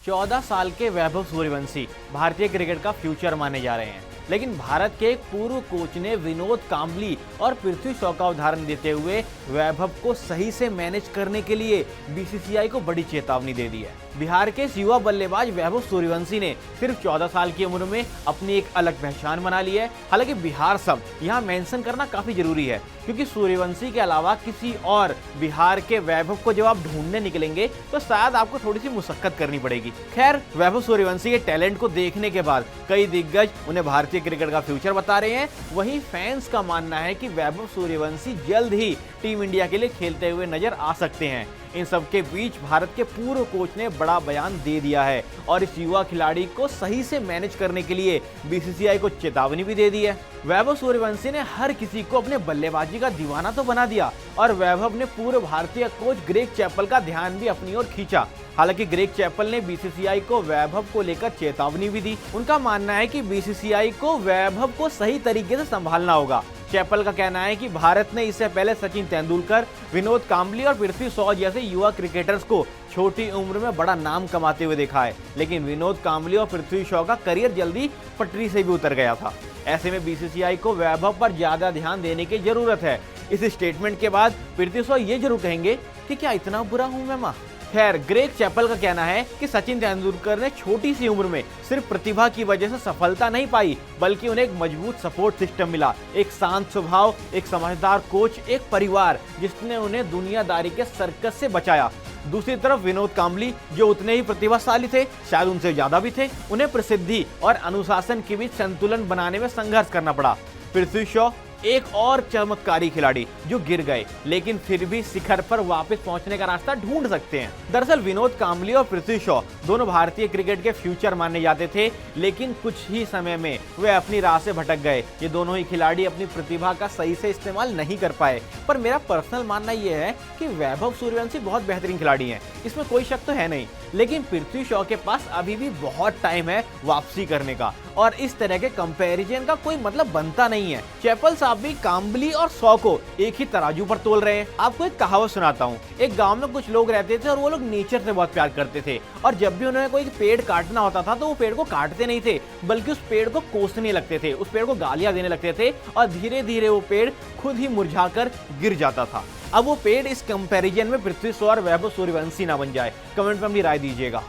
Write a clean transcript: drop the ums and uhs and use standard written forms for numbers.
14 साल के वैभव सूर्यवंशी भारतीय क्रिकेट का फ्यूचर माने जा रहे हैं, लेकिन भारत के एक पूर्व कोच ने विनोद कांबली और पृथ्वी शॉ का उदाहरण देते हुए वैभव को सही से मैनेज करने के लिए बीसीसीआई को बड़ी चेतावनी दे दी है। बिहार के युवा बल्लेबाज वैभव सूर्यवंशी ने सिर्फ 14 साल की उम्र में अपनी एक अलग पहचान बना ली है। हालांकि बिहार शब्द यहाँ मेंशन करना काफी जरूरी है, क्योंकि सूर्यवंशी के अलावा किसी और बिहार के वैभव को जब आप ढूंढने निकलेंगे तो शायद आपको थोड़ी सी मुशक्कत करनी पड़ेगी। खैर, वैभव सूर्यवंशी के टैलेंट को देखने के बाद कई दिग्गज उन्हें भारतीय क्रिकेट का फ्यूचर बता रहे हैं। वहीं फैंस का मानना है कि वैभव सूर्यवंशी जल्द ही टीम इंडिया के लिए खेलते हुए नजर आ सकते हैं। इन सबके बीच भारत के पूर्व कोच ने बड़ा बयान दे दिया है और इस युवा खिलाड़ी को सही से मैनेज करने के लिए बीसीसीआई को चेतावनी भी दे दी है। वैभव सूर्यवंशी ने हर किसी को अपने बल्लेबाजी का दीवाना तो बना दिया और वैभव ने पूर्व भारतीय कोच ग्रेग चैपल का ध्यान भी अपनी ओर खींचा। हालांकि ग्रेग चैपल ने बीसीसीआई को वैभव को लेकर चेतावनी भी दी। उनका मानना है कि बीसीसीआई को वैभव को सही तरीके से संभालना होगा। चैपल का कहना है कि भारत ने इससे पहले सचिन तेंदुलकर, विनोद कांबली और पृथ्वी शॉ जैसे युवा क्रिकेटर्स को छोटी उम्र में बड़ा नाम कमाते हुए देखा है, लेकिन विनोद कांबली और पृथ्वी शॉ का करियर जल्दी पटरी से भी उतर गया था। ऐसे में बीसीसीआई को वैभव पर ज्यादा ध्यान देने की जरूरत है। इस स्टेटमेंट के बाद पृथ्वी शॉ ये जरूर कहेंगे कि क्या इतना बुरा हूं मैं मां? खैर, ग्रेग चैपल का कहना है कि सचिन तेंदुलकर ने छोटी सी उम्र में सिर्फ प्रतिभा की वजह से सफलता नहीं पाई, बल्कि उन्हें एक मजबूत सपोर्ट सिस्टम मिला, एक शांत स्वभाव, एक समझदार कोच, एक परिवार जिसने उन्हें दुनियादारी के सर्कस से बचाया। दूसरी तरफ विनोद कांबली, जो उतने ही प्रतिभाशाली थे, शायद उनसे ज्यादा भी थे, उन्हें प्रसिद्धि और अनुशासन के बीच संतुलन बनाने में संघर्ष करना पड़ा। पृथ्वी शॉ एक और चमत्कारी खिलाड़ी जो गिर गए, लेकिन फिर भी शिखर पर वापस पहुंचने का रास्ता ढूंढ सकते हैं। दरअसल विनोद कांबली और पृथ्वी शॉ दोनों भारतीय क्रिकेट के फ्यूचर माने जाते थे, लेकिन कुछ ही समय में वे अपनी राह से भटक गए। ये दोनों ही खिलाड़ी अपनी प्रतिभा का सही से इस्तेमाल नहीं कर पाए। पर मेरा पर्सनल मानना यह है कि वैभव सूर्यवंशी बहुत बेहतरीन खिलाड़ी हैं, इसमें कोई शक तो है नहीं, लेकिन पृथ्वी शॉ के पास अभी भी बहुत टाइम है वापसी करने का, और इस तरह के कंपैरिजन का कोई मतलब बनता नहीं है। चैपल साहब भी कांबली और शॉ को एक ही तराजू पर तोल रहे हैं। आपको एक कहावत सुनाता हूँ। एक गांव में कुछ लोग रहते थे और वो लोग नेचर से बहुत प्यार करते थे, और जब भी उन्हें कोई पेड़ काटना होता था तो वो पेड़ को काटते नहीं थे, बल्कि उस पेड़ को कोसने लगते थे, उस पेड़ को गालियां देने लगते थे, और धीरे धीरे वो पेड़ खुद ही मुरझाकर गिर जाता था। अब वो पेड़ इस कंपैरिजन में पृथ्वी शॉ और वैभव सूर्यवंशी ना बन जाए। कमेंट में अपनी राय दीजिएगा।